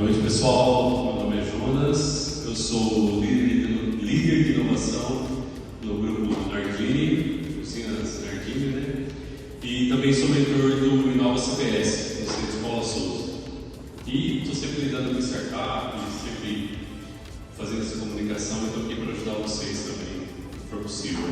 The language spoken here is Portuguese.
Boa noite, pessoal. Meu nome é Jonas, eu sou líder de inovação no grupo Dabi Bussines Park, né? E também sou mentor do Inova CPS, no Centro Escola Souza. E estou sempre lidando com startup, sempre fazendo essa comunicação, e estou aqui para ajudar vocês também, se for possível.